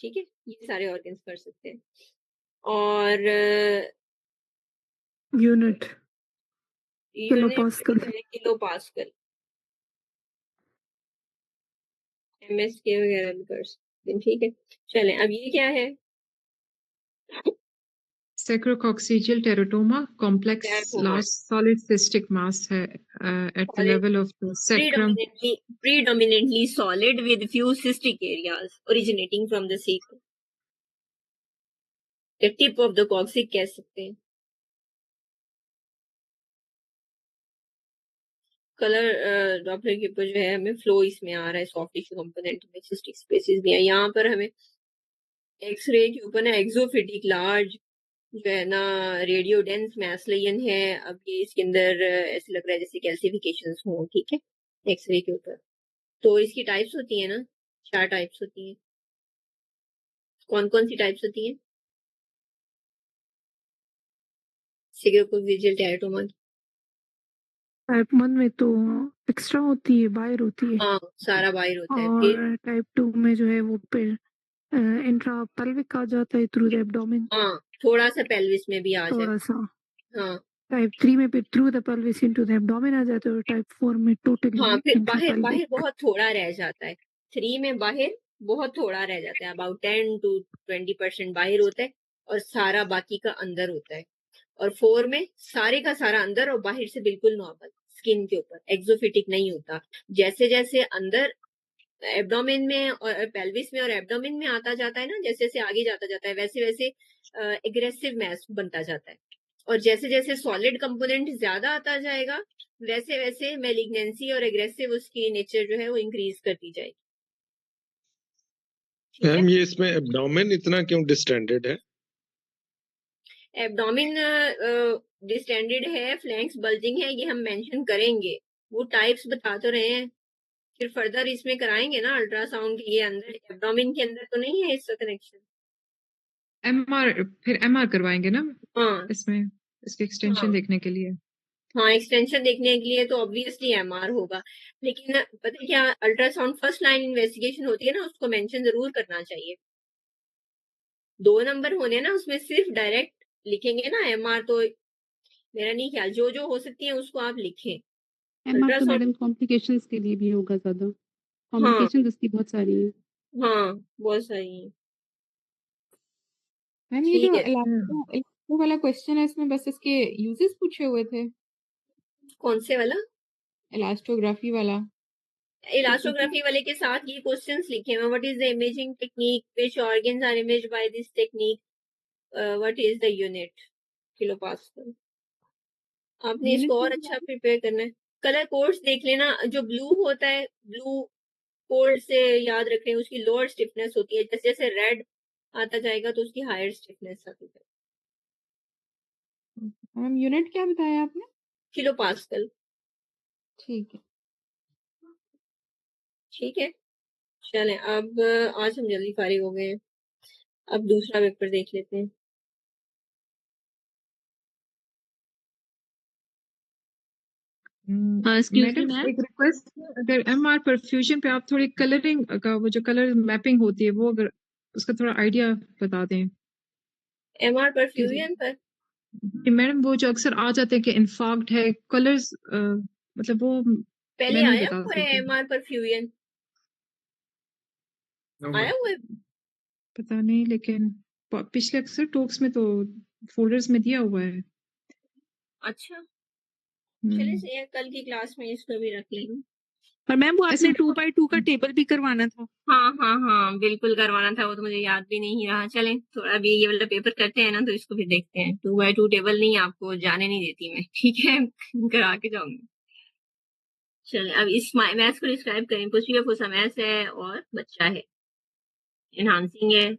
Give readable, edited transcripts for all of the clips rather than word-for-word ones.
ठीक है? ये सारे ऑर्गन्स कर सकते हैं। और यूनिट किलो यूनिट पास्कल। है किलो पास्कल, एमएसके वगैरह भी कर सकते हैं, ठीक है? चलें, अब ये क्या है? Sacrococcygeal teratoma, complex teratoma, large solid cystic mass है at the solid, level of the sacrum. predominantly solid with few cystic areas originating from the sacrum. The tip of the coccyx कह सकते हैं। कलर डॉपलर के ऊपर जो है हमें flow इसमें आ रहा है, सॉफ्ट टिश्यू कंपोनेंट में सिस्टिक स्पेसिस भी है। यहाँ पर हमें एक्सरे के ऊपर ना एक्सोफिटिक लार्ज जो है ना रेडियो डेंस मैस्लियन है। अब ये इसके अंदर ऐसे लग रहा है जैसे कैल्सिफिकेशंस हों, ठीक है, एक्सरे के ऊपर। तो इसकी टाइप्स होती है ना, 4 टाइप्स होती हैं। कौन कौन सी टाइप्स होती हैं सिग्रोकोविजियल टेराटोमा की? टाइप 1 में तो एक्स्ट्रा होती है, बाहर होती है, हाँ, सारा बाहर होता है। फिर और टाइप 2 में जो है वो फिर इंट्रा पेल्विक आ जाता है थ्रू द एब्डोमेन, हाँ, थोड़ा सा पेल्विस में भी आ जाए। थोड़ा सा। हाँ टाइप 3 में फिर through the pelvis into the abdomen आ जाता है, और टाइप 4 में टोटली हाँ, फिर इंट्रा बाहर बाहर पेल्विक। बहुत थोड़ा रह जाता है। 3 में बाहर बहुत थोड़ा रह जाता है, अबाउट 10 to 20% बाहर होता है और सारा बाकी का अंदर होता है। और 4 में सारे का सारा अंदर और बाहर से बिल्कुल नॉर्मल स्किन के ऊपर, एक्सोफिटिक नहीं होता। जैसे जैसे अंदर एब्डोमेन में और पेल्विस में और एब्डोमेन में आता जाता है ना, जैसे जैसे आगे जाता जाता है वैसे वैसे एग्रेसिव मैस बनता जाता है। और जैसे जैसे सॉलिड कंपोनेंट ज्यादा आता जाएगा वैसे वैसे मैलिग्नेंसी और एग्रेसिव उसकी नेचर जो है वो इंक्रीज करती जाएगी। ठीक है? मैम ये इसमें एब्डोमेन इतना क्यों डिस्टेंडेड है? एब्डोमिन डिस्टेंडेड है, फ्लैंक्स बल्जिंग है, ये हम मेंशन करेंगे। वो टाइप्स बता तो रहे हैं, फिर फर्दर इसमें कराएंगे ना अल्ट्रासाउंड। ये अंदर एब्डोमिन के अंदर तो नहीं है इसका कनेक्शन। फिर एमआर करवाएंगे ना हाँ इसमें, इसके हाँ एक्सटेंशन देखने के लिए। हाँ, एक्सटेंशन देखने के लिए तो ऑब्वियसली एमआर होगा, लेकिन पता है क्या, अल्ट्रासाउंड फर्स्ट लाइन इन्वेस्टिगेशन होती है ना, उसको मेंशन जरूर करना चाहिए। 2 नंबर होने ना उसमें सिर्फ डायरेक्ट लिखेंगे ना एमआर, तो मेरा नहीं ख्याल, जो जो हो सकती है उसको आप लिखें। एमआर तो अल्ट्रासाउंड, मैडम कॉम्प्लिकेशंस के लिए भी होगा ज्यादा, हाँ कॉम्प्लिकेशंस उसकी बहुत सारी हैं। हाँ, बहुत सही है। मैम ये ठीक जो है, इलास्टो वाला क्वेश्चन है इसमें बस इसके यूजेस पूछे हुए थे, कौन से वाला? इलास्टोग्राफी वाला। इलास्टोग्राफी वाले के साथ ये क्वेश्चंस लिखे हुए, what is the imaging technique, which organs are imaged by this technique, what is the unit, kilo pascal. आपने यूनिट इसको और अच्छा प्रिपेयर करना है। कलर कोड्स देख लेना, जो ब्लू होता है, ब्लू कोड से याद रखें, उसकी लोअर स्टिफनेस होती है, जैसे जैसे रेड आता जाएगा तो उसकी हायर स्टिफनेस आती है। मैम यूनिट क्या बताया आपने? Kilo pascal. ठीक है। ठीक है, चलें अब आज हम जल्दी फारिग हो गए हैं, अब दूसरा पेपर देख लेते हैं। मैडम एक रिक्वेस्ट, अगर एमआर परफ्यूजन पे आप थोड़ी कलरिंग का वो जो कलर मैपिंग होती है वो अगर उसका थोड़ा आइडिया बता दें। एमआर परफ्यूजन पर कि मैडम वो जो अक्सर आ जाते हैं कि इन्फॉक्ट है कलर्स, मतलब वो पहले मैं नहीं आया बता हुआ है सकती। एमआर परफ्यूजन, आया हुआ है। पता नहीं, लेकिन पिछले अक्सर टॉक्स में तो फोल्डर्स में दिया हुआ है। अच्छा, चलिए सही है, कल की क्लास में इसको भी रख लेंगे। पर मैम वो ऐसे आपने 2x2 का टेबल भी करवाना था। हाँ हाँ हाँ, बिल्कुल करवाना था, वो तो मुझे याद भी नहीं रहा। चलें थोड़ा भी ये वाला पेपर करते हैं ना तो इसको फिर देखते हैं। 2x2 टेबल नहीं, आपको जाने नहीं देती मैं, ठीक है? करा के जाऊंगी। चलें अब इस मैथ्स को डिस्क्राइब करें। पोस्टीरियर फोसा मैथ्स है और बच्चा है, एनहांसिंग है,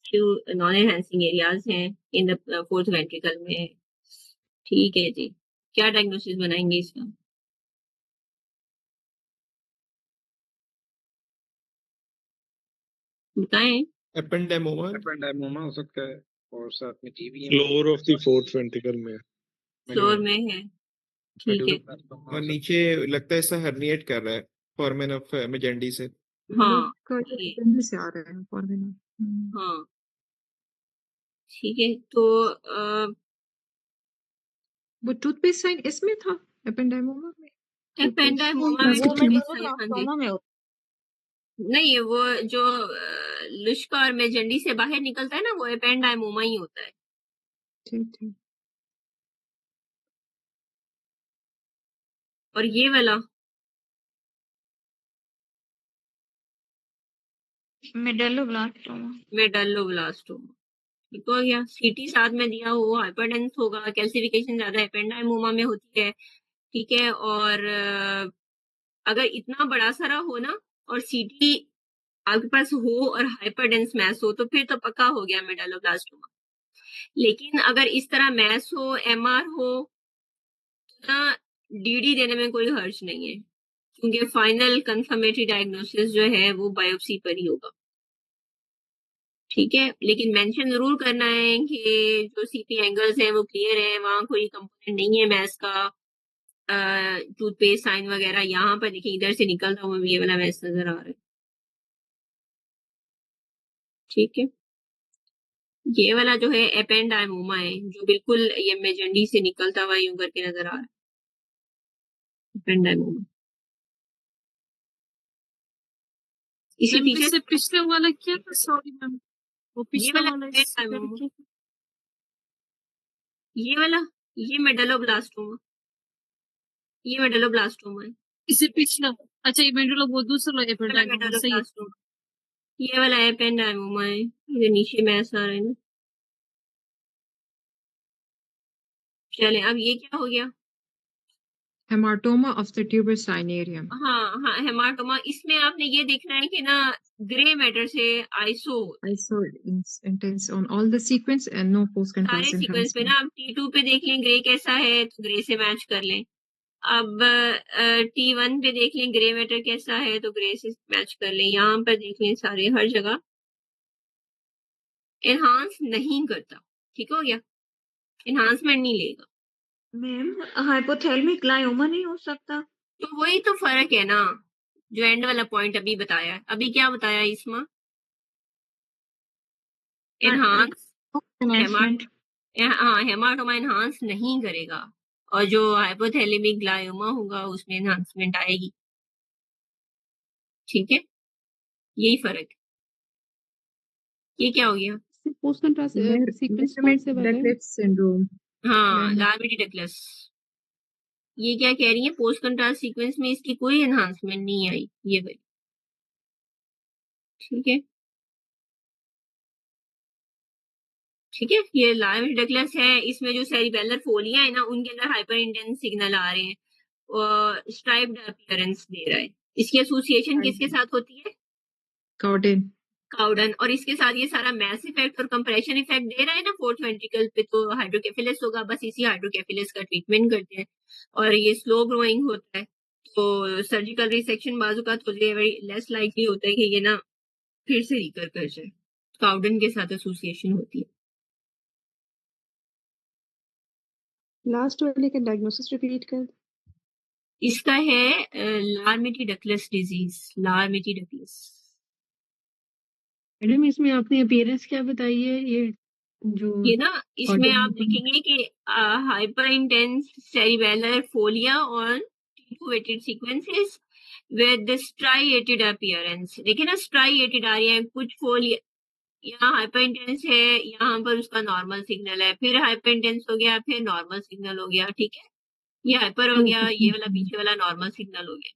फ्यू नॉन एनहांसिंग एरियाज हैं इन द फोर्थ वेंट्रिकल में। ठीक है जी, क्या डायग्नोसिस बनाएंगे इसका? बताएं। एपेंडेमोमा हो सकता है, और साथ में टीबी है। Floor of the fourth ventricle में। फ्लोर में है, ठीक है। और नीचे लगता है ऐसा हर्निएट कर रहा है, फोरमेन ऑफ मेजेंडी से। हाँ से आ रहे हैं फॉर्मेना। हाँ ठीक है। तो वो टूथपेस्ट साइन इसमें था एपेंडाइमोमा में? एपेंडाइमोमा में Plastic टूथपेस्ट tumor। साइन, हाँ जी। नहीं, वो जो लुष्का और मेजेंडी से बाहर निकलता है ना, वो एपेंडाइमोमा ही होता है। ठीक ठीक। और ये वाला मेडल्लोब्लास्टोमा, ठीक हो गया। सीटी साथ में दिया हुआ, हाइपरटेंस होगा, कैल्सिफिकेशन ज्यादा एपेंडाइमोमा में होती है, ठीक है। और अगर इतना बड़ा सारा हो ना और सीटी आपके पास हो और हाइपरडेंस मैस हो, तो फिर तो पक्का हो गया मेडल्लोब्लास्टोमा। लेकिन अगर इस तरह मैस हो, एमआर हो, तो ना डीडी देने में कोई हर्ज नहीं है, क्योंकि फाइनल कंफर्मेटरी डायग्नोसिस जो है वो बायोप्सी पर ही होगा, ठीक है। लेकिन मेंशन जरूर करना है कि जो सीपी एंगल्स हैं वो क्लियर है, वहां कोई कंपोनेंट नहीं है मैस का। टूथपेस्ट साइन वगैरह यहाँ पर देखिए, इधर से निकलता हुआ ये वाला मैस नजर आ रहा है, ठीक है। ये वाला जो है एपेंडाइमोमा है, जो बिल्कुल ये मेजेंडी से निकलता हुआ यूं करके नजर आ रहा है, एपेंडाइमोमा। इसी पीछे इससे पिछले वाला क्या था? सॉरी मैम, वो ये पिछला वाला वाला इससे पहले एपेंडाइमोमा, क्या था? ये वाला, ये मेडलोब्लास्टोमा, ये मेडलोब्लास्टोमा है। इससे पिछला, अच्छा ये मेडुला, वो दूसरा ये वाला एपेंडाइमोमा, सही है। मेडलोब्लास्टोमा, ये वाला एपेंडाइमोमा है, ये नीचे मैस आ रहा है ना। चले, अब ये क्या हो गया? Haematoma of the tuber cinereum. हाँ हाँ, हेमाटोमा। इसमें आपने ये देखना है कि ना ग्रे मैटर से iso, Iso intense on all the sequence and no post सारे contrast सीक्वेंस पे enhancement. ना आप T2 पे देख लें ग्रे कैसा है, तो ग्रे से मैच कर लें। अब T1 पे देख लें ग्रे मैटर कैसा है, तो ग्रे से मैच कर लें। यहाँ पर देख लें, सारे हर जगह एनहांस नहीं करता, ठीक हो गया, एनहांसमेंट नहीं लेगा। मैम हाइपोथैलेमिक ग्लायोमा नहीं हो सकता? तो वही तो फर्क है ना, जो एंड वाला पॉइंट अभी बताया है। अभी क्या बताया इसमें? Enhance, enhancement. हाँ, हेमाटोमा एनहांस नहीं करेगा, और जो हाइपोथैलेमिक ग्लायोमा होगा उसमें एनहांसमेंट आएगी, ठीक है। यही फर्क है। ये क्या हो गया? पोस्ट कंट्रास्ट सीक्वेंस कौन से वाला है? Daclett syndrome. हाँ, Lemma. लार्मिडी डगलस। ये क्या कह रही है? पोस्ट कंट्रास्ट सीक्वेंस में इसकी कोई एनहांसमेंट नहीं आई, ये भाई, ठीक है। ठीक है, ये लार्मिडी डगलस है। इसमें जो सेरिबेलर फोलिया है ना, उनके अंदर हाइपर इंटेंस सिग्नल आ रहे हैं और स्ट्राइप्ड अपीयरेंस दे रहा है। इसकी एसोसिएशन किसके साथ होती है? Cowden. काउडन। और इसके साथ ये सारा मैस इफेक्ट और कंप्रेशन इफेक्ट दे रहा है ना फोर्थ वेंट्रिकल पे, तो हाइड्रोकेफिलिस होगा। बस इसी हाइड्रोकेफिलिस का ट्रीटमेंट करते हैं, और ये स्लो ग्रोइंग होता है, तो सर्जिकल रिसेक्शन बाजू का तो वेरी लेस लाइकली होता है कि ये ना फिर से रिकर कर जाए। काउडन के साथ एसोसिएशन होती है। लास्ट वाले का डायग्नोसिस रिपीट कर। इसका है लार्मिटी डकलेस डिजीज, लार्मिटी डकलेस। मैडम इसमें आपने अपीयरेंस क्या बताई है? ये जो ये ना, इसमें आप Cowden. देखेंगे कि hyper intense cerebellar folia on T2-weighted sequences with striated appearance। देखिए ना, striated आ रही है, कुछ फोलिया यहाँ हाइपर इंटेंस है, यहाँ पर उसका नॉर्मल सिग्नल है, फिर हाइपर इंटेंस हो गया, फिर नॉर्मल सिग्नल हो गया, ठीक है। ये हाइपर हो गया, ये वाला पीछे वाला नॉर्मल सिग्नल हो गया,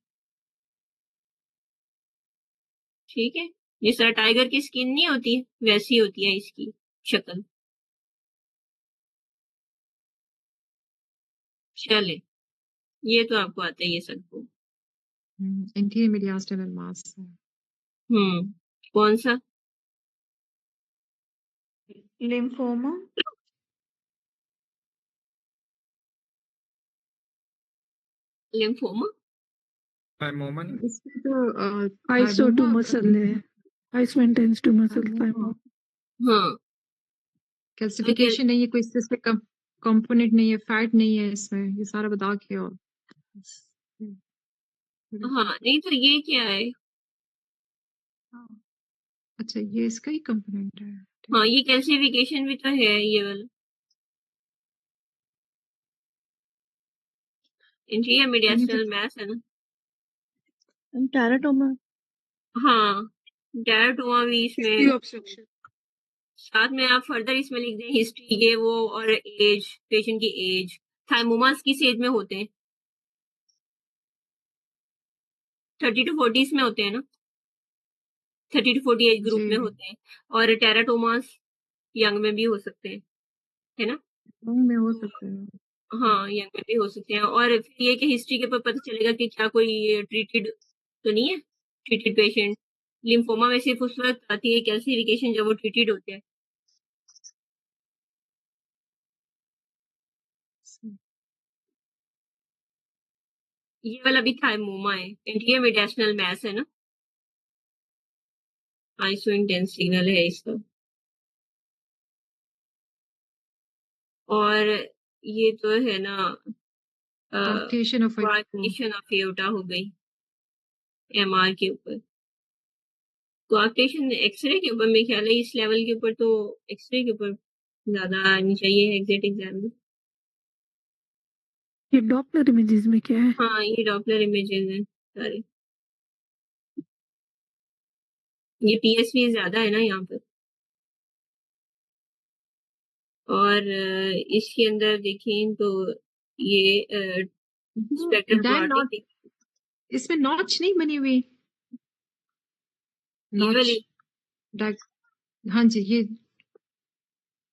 ठीक है। जिस तरह टाइगर की स्किन नहीं होती है, वैसी होती है इसकी शक्ल। चले, ये तो आपको आता है ये सबको। Anterior mediastinal mass. कौन सा? लिम्फोमा। लिम्फोमा। थाइमोमा नहीं? इसमें तो आइसो थाइमोमा टूमर सेल है, iso intense tumour cell thymoma. हाँ, कैल्सिफिकेशन नहीं है, कोई सिस्टिक कंपोनेंट नहीं है, फैट नहीं है इसमें, ये सारा बता के। और हाँ, नहीं तो ये क्या है? अच्छा, ये इसका ही कंपोनेंट है। ठीक। हाँ, ये कैल्सिफिकेशन भी तो है ये वाला। इंटीरियर मीडियास्टल मैस है ना। टेराटोमा हाँ, डायटोमा भी इसमें। ऑब्स्ट्रक्शन साथ में आप फर्दर इसमें लिख दें हिस्ट्री ये वो और एज, पेशेंट की एज। थाइमोमास किस एज में होते हैं? 30 to 40 में होते हैं ना। 30 to 40 एज ग्रुप जी, में होते हैं। और टेराटोमास यंग में भी हो सकते हैं, है ना। में हो सकता है। हाँ, यंग में भी हो सकते हैं। और फिर ये कि हिस्ट्री के ऊपर पता चलेगा कि क्या कोई ट्रीटेड तो नहीं है, ट्रीटेड पेशेंट। लिम्फोमा में सिर्फ उस वक्त आती है कैल्सिफिकेशन जब वो ट्रीटेड होते हैं। ये वाला भी थाइमोमा है, इंटीरियर मीडियास्टल मैस है ना। आइसो इंटेंसिवल है इसका। और ये तो है ना कोआक्टेशन ऑफ कोआक्टेशन ऑफ एओर्टा हो गई एमआर के ऊपर। कोआक्टेशन एक्सरे के ऊपर मेरे ख्याल है इस लेवल के ऊपर तो एक्सरे के ऊपर ज्यादा आनी चाहिए एग्जैक्ट एग्जाम में। ये डॉपलर इमेजेस में क्या है? हाँ, ये डॉपलर इमेजेस हैं सारे। ये पीएसवी ज्यादा है ना यहाँ पर। और इसके अंदर देखें तो ये स्पेक्ट्रल डैम नॉट, प्लॉटिंग इसमें नॉच नहीं बनी हुई। ये नॉच वाली। डाक, हाँ जी, ये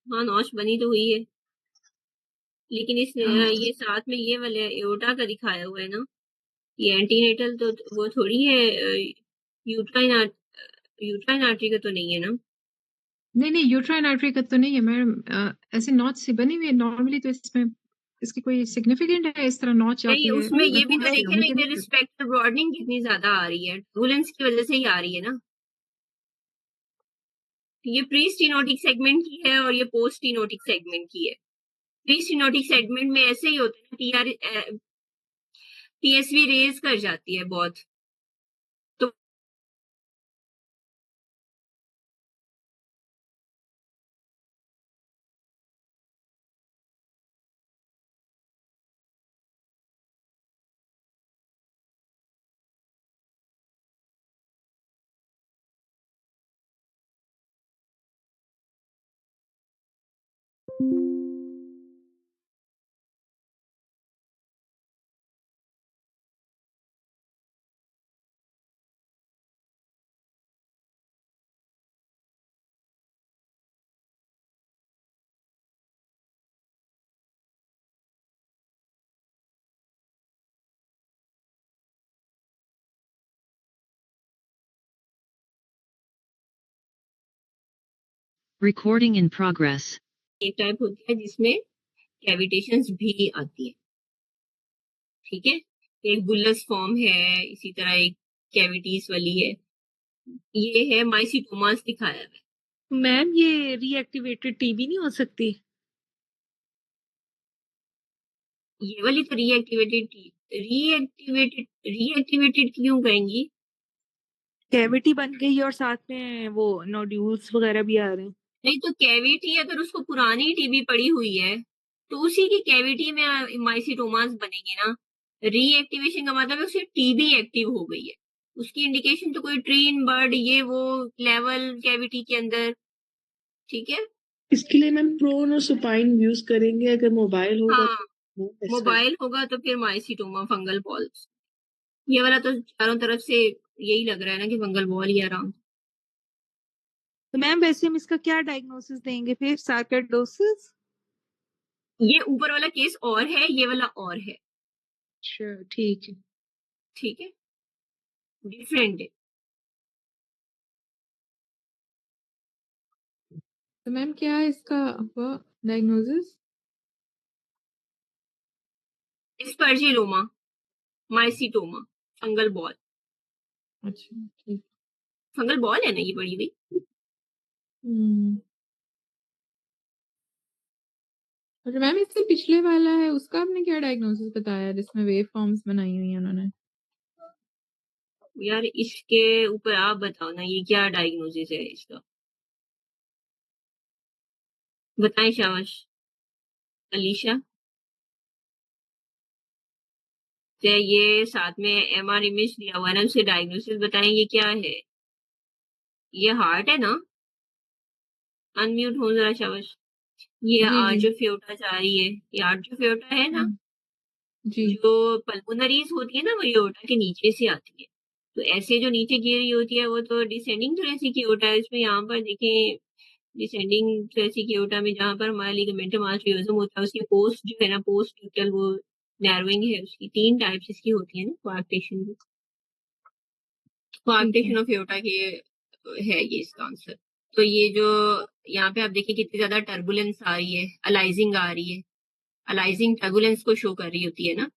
हाँ, नॉच बनी तो हुई है, लेकिन इस ये साथ में ये वाले एओर्टा का दिखाया हुआ है ना। ये एंटीनेटल तो वो थोड़ी है। यूट्राइन यूट्राइन आर्टरी का तो नहीं है ना। नहीं यूट्राइन आर्टरी का तो नहीं है मैडम। ऐसे नॉच से बनी हुई है नॉर्मली, तो इसमें इसकी कोई सिग्निफिकेंट है इस तरह नॉच नहीं, आती है? उसमें ये भी तो रिपोर्ट से देखे ना, मुझे इधर नहीं पता। स्पेक्ट्रल ब्रॉडनिंग कितनी ज्यादा आ रही है, टर्बुलेंस की वजह से ही आ रही है ना। ये प्री स्टीनोटिक सेगमेंट की है और ये पोस्ट स्टीनोटिक सेगमेंट की है। प्री स्टीनोटिक सेगमेंट में ऐसे ही होता है, पीएसवी रेज कर जाती है बहुत। तो Recording in progress. एक टाइप होती है जिसमें कैविटेशंस भी आती है, ठीक है। एक बुल्लस फॉर्म है, इसी तरह एक कैविटीज वाली है। ये है माइसिटोमास दिखाया है। मैम ये रीएक्टिवेटेड टीबी नहीं हो सकती? ये वाली तो रीएक्टिवेटेड क्यों कहेंगी? कैविटी बन गई और साथ में वो नोड्यूल्स वगैरह भी आ रहे हैं। नहीं तो कैविटी अगर उसको पुरानी टीबी पड़ी हुई है तो उसी की कैविटी में माइसिटोमास बनेंगे ना। रीएक्टिवेशन का मतलब है उसकी टीबी एक्टिव हो गई है। उसकी इंडिकेशन तो कोई ट्रीन बर्ड ये वो लेवल कैविटी के अंदर, ठीक है। इसके लिए मैम प्रोन और सुपाइन यूज करेंगे, अगर मोबाइल होगा हाँ, तो वो best मोबाइल होगा तो फिर माइसिटोमा फंगल बॉल्स। ये वाला तो चारों तरफ से यही लग रहा है ना कि फंगल बॉल ही अराउंड। तो मैम वैसे हम इसका क्या डायग्नोसिस देंगे फिर? सार्कोइडोसिस? ये ऊपर वाला केस और है, ये वाला और है, अच्छा, ठीक है। ठीक है, डिफरेंट है। तो मैम क्या है इसका हुआ diagnosis? Aspergilloma, mycetoma, fungal ball. अच्छा, ठीक। फंगल बॉल है ना ये बड़ी हुई। और मैम इससे पिछले वाला है उसका आपने क्या डायग्नोसिस बताया जिसमें वेव फॉर्म्स बनाई हुई है उन्होंने? यार इसके ऊपर आप बताओ ना, ये क्या डायग्नोसिस है इसका, बताएं शाबाश। अलीशा, तो ये साथ में एमआर इमेज दिया हुआ है ना, उसके डायग्नोसिस बताएं ये क्या है। ये हार्ट है ना? अनम्यूट हो जरा शाबाश। ये जी जी आर्ट्रोफ्योटा जा रही है, ये आर्ट्रोफ्योटा है ना, जी जो पल्मोनरीज होती है ना वो एओर्टा के नीचे से आती है। तो ऐसे जो नीचे गिर रही होती है वो तो डिसेंडिंग थोरेसिक एओर्टा है। इसमें यहाँ पर देखें, डिसेंडिंग थोरेसिक एओर्टा में जहाँ पर हमारा लिगामेंटम आर्टरियोजम होता है उसकी पोस्ट जो है ना, पोस्ट न्यूट्रल वो नैरोइंग है उसकी। 3 टाइप्स इसकी होती है ना कोआक्टेशन की। ठीक है कोआक्टेशन ऑफ एओर्टा के है ये इसका आंसर। तो ये जो यहाँ पे आप देखिए कितनी ज्यादा टर्बुलेंस आ रही है, अलाइजिंग आ रही है, अलाइजिंग टर्बुलेंस को शो कर रही होती है ना।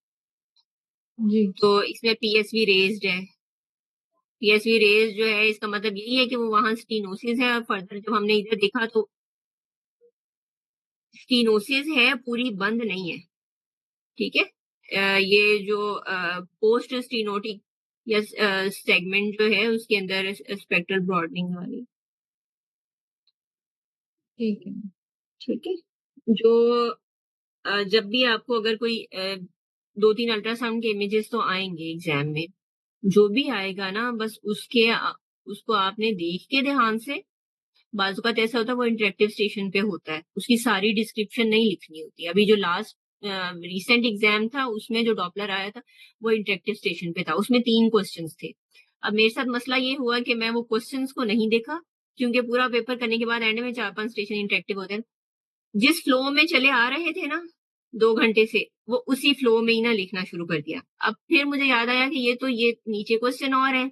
जी तो इसमें पीएसवी रेज्ड है। पीएसवी रेज जो है इसका मतलब यही है कि वो वहां स्टीनोसिस है। और फर्दर जब हमने इधर देखा तो स्टीनोसिस है, पूरी बंद नहीं है, ठीक है। ये जो पोस्ट स्टीनोटिक या सेगमेंट जो है उसके अंदर स्पेक्ट्रल ब्रॉडनिंग आ रही है, ठीक है ठीक है। जो जब भी आपको अगर कोई 2-3 अल्ट्रासाउंड के इमेजेस तो आएंगे एग्जाम में, जो भी आएगा ना बस उसको आपने देख के ध्यान से, बाजू का ऐसा होता है वो इंटरेक्टिव स्टेशन पे होता है, उसकी सारी डिस्क्रिप्शन नहीं लिखनी होती। अभी जो लास्ट रिसेंट एग्जाम था उसमें जो डॉपलर आया था वो इंटरेक्टिव स्टेशन पे था, उसमें 3 क्वेश्चंस थे। अब मेरे साथ मसला ये हुआ कि मैं वो क्वेश्चंस को नहीं देखा, क्योंकि पूरा पेपर करने के बाद एंड में 4-5 स्टेशन इंटरेक्टिव होते हैं। जिस फ्लो में चले आ रहे थे ना 2 घंटे से, वो उसी फ्लो में ही ना लिखना शुरू कर दिया। अब फिर मुझे याद आया कि ये नीचे क्वेश्चन और है।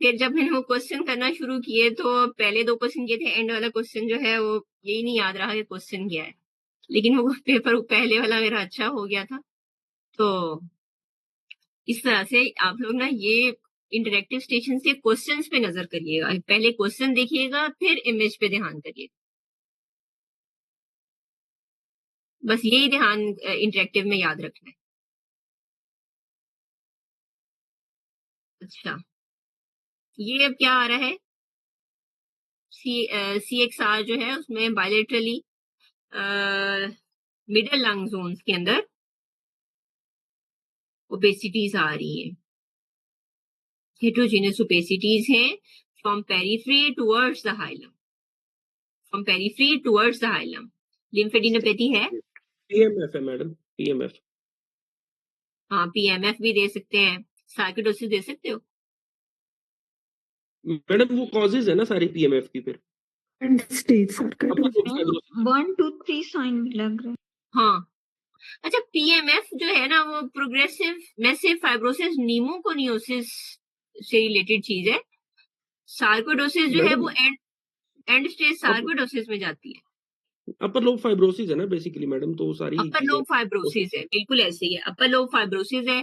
फिर जब मैंने वो क्वेश्चन करना शुरू किए तो पहले 2 क्वेश्चन ये थे, एंड वाला क्वेश्चन जो है वो यही नहीं याद रहा कि क्वेश्चन क्या है। लेकिन वो पेपर पहले वाला मेरा अच्छा हो गया था। तो इस तरह से आप लोग ना ये इंटरेक्टिव स्टेशन से क्वेश्चंस पे नजर करिएगा, पहले क्वेश्चन देखिएगा फिर इमेज पे ध्यान करिएगा, बस यही ध्यान इंटरेक्टिव में याद रखना है। अच्छा, ये अब क्या आ रहा है, CXR जो है उसमें बायलेटरली मिडल लंग जोन्स के अंदर ओबेसिटीज आ रही हैं, हेट्रोजीनियस ओबेसिटीज हैं from periphery towards the hilum, from periphery towards the hilum. Lymphadenopathy है, पीएमएफ है मैडम, पीएमएफ। हाँ पीएमएफ भी दे सकते हैं, सार्कोइडोसिस दे सकते हो। मैडम वो कॉजेज है ना सारी पीएमएफ की फिर। एंड स्टेज अपना सर्किट लोब फाइब्रोसिस। 1 2 3 साइन भी लग रहे हैं। हाँ अच्छा, पीएमएफ जो है ना वो प्रोग्रेसिव मैसिव फाइब्रोसिस न्यूमोकोनियोसिस से रिलेटेड चीज है। सार्कोइडोसिस जो है मैडम वो एंड स्टेज सार्कोइडोसिस में जाती है। अपर लोब फाइब्रोसिस है ना बेसिकली मैडम, तो वो सारी अपर चीजें लोब फाइब्रोसिस है, बिल्कुल ऐसे ही है, अपर लोब फाइब्रोसिस है,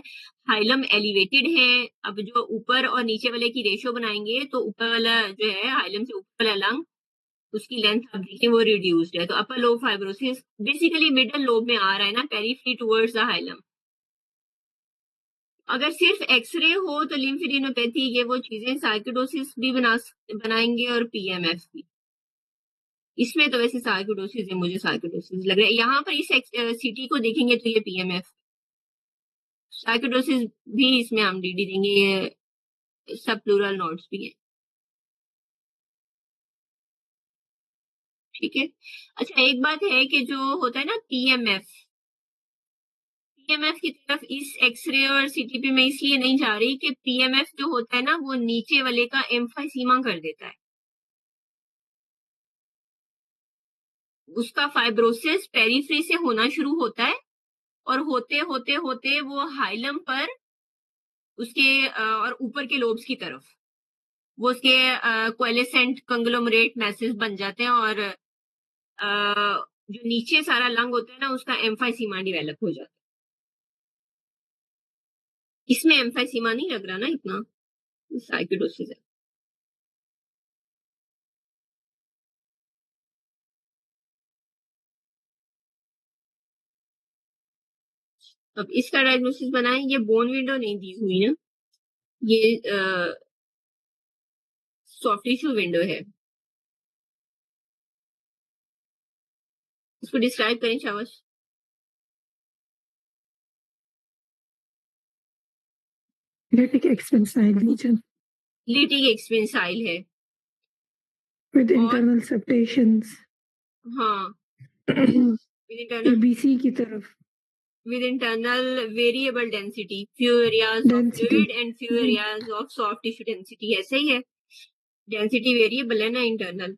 हाइलम एलिवेटेड है। अब जो ऊपर और नीचे वाले की रेशियो बनाएंगे तो ऊपर वाला जो है हाइलम से ऊपर वाला लंग, उसकी लेंथ आप देखिए वो रिड्यूस्ड है। तो upper lobe fibrosis basically middle lobe में आ रहा है ना, पेरिफेरी टुवर्ड्स द हाइलम। अगर सिर्फ एक्सरे हो तो लिम्फेडिनोपैथी ये वो चीजें सार्कोइडोसिस भी बनाएंगे और पीएमएफ भी। इसमें तो वैसे सार्कोइडोसिस है, मुझे सार्कोइडोसिस लग रहा है। यहाँ पर इस सीटी को देखेंगे तो ये पीएमएफ, सार्कोइडोसिस भी इसमें हम डीडी देंगे, ये सब प्लूरल नोड्स भी है, ठीक है। अच्छा एक बात है कि जो होता है ना पीएमएफ की तरफ इस एक्सरे और सीटीपी में इसलिए नहीं जा रही कि पीएमएफ जो होता है ना वो नीचे वाले का एम्फाइसीमा कर देता है, उसका फाइब्रोसिस पेरिफेरी से होना शुरू होता है और होते होते होते वो हाइलम पर उसके और ऊपर के लोब्स की तरफ वो उसके कोएलेसेंट कंग्लोमरेट मैसेज बन जाते हैं और जो नीचे सारा लंग होता है ना उसका एम्फाइसीमा डेवलप हो जाता है। इसमें एम्फाइसीमा नहीं लग रहा ना इतना, सार्कोइडोसिस है। अब इसका डायग्नोसिस बनाएं, ये बोन विंडो नहीं दी हुई ना, ये सॉफ्ट टिश्यू विंडो है, इसको डिस्क्राइब करें शाबाश। lytic expansile lesion लिटिक एक्सपेंसाइल है with और internal septations हाँ with internal ABC की तरफ with internal variable density, few areas of Density. fluid and few areas of soft tissue density, ऐसे ही है, density variable है ना internal,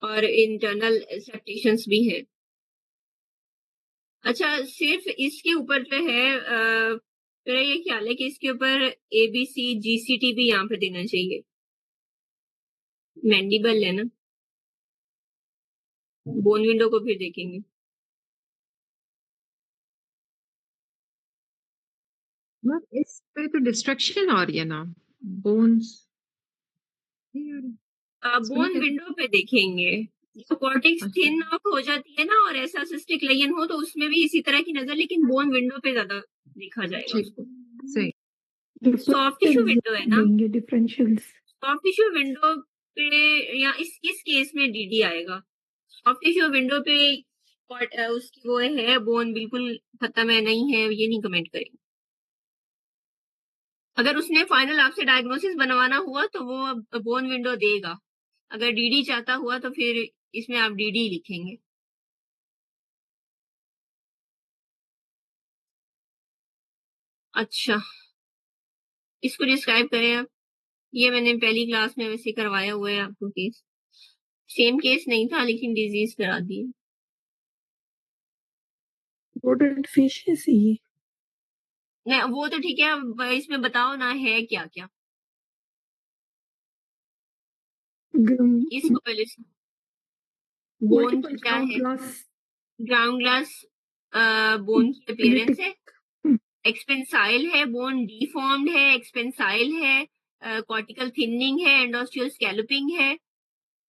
और internal septations भी है। अच्छा, सिर्फ इसके ऊपर जो है मेरा ये ख्याल है कि इसके ऊपर ABC GCT भी यहाँ पे देना चाहिए, मैंडिबल है ना, बोन विंडो को फिर देखेंगे। मैम इस पे तो डिस्ट्रक्शन आ रही है ना, बोन्स नहीं आ रही। बोन विंडो पे देखेंगे, जो कॉर्टेक्स अच्छा। थिन आउट हो जाती है ना और ऐसा सिस्टिक लेयन हो तो उसमें भी इसी तरह की नजर, लेकिन बोन विंडो पे ज्यादा देखा जाएगा ठीक, उसको। सही। सॉफ्ट टिश्यू विंडो है ना, देंगे डिफरेंशियल्स सॉफ्ट टिश्यू विंडो पे या इस केस में DD आएगा। सॉफ्ट टिश्यू विंडो पे उसकी वो है बोन बिल्कुल खत्म है नहीं है, ये नहीं कमेंट करेंगे। अगर उसने फाइनल आपसे डायग्नोसिस बनवाना हुआ तो वो बोन विंडो देगा, अगर DD चाहता हुआ तो फिर इसमें आप DD लिखेंगे। अच्छा, इसको डिस्क्राइब करें आप। ये मैंने पहली क्लास में वैसे करवाया हुआ है आपको केस, सेम केस नहीं था लेकिन डिजीज करा दी। rodent fishes ये नहीं वो तो ठीक है, अब इसमें बताओ ना है क्या क्या, इसको पहले से बोन multiple क्या ground है, glass ग्राउंड ग्लास बोन की अपीयरेंस है, lytic एक्सपेंसाइल है, बोन डिफॉर्म्ड है, एक्सपेंसाइल है, कॉर्टिकल थिनिंग है, एंडोस्टियल स्कैल्पिंग है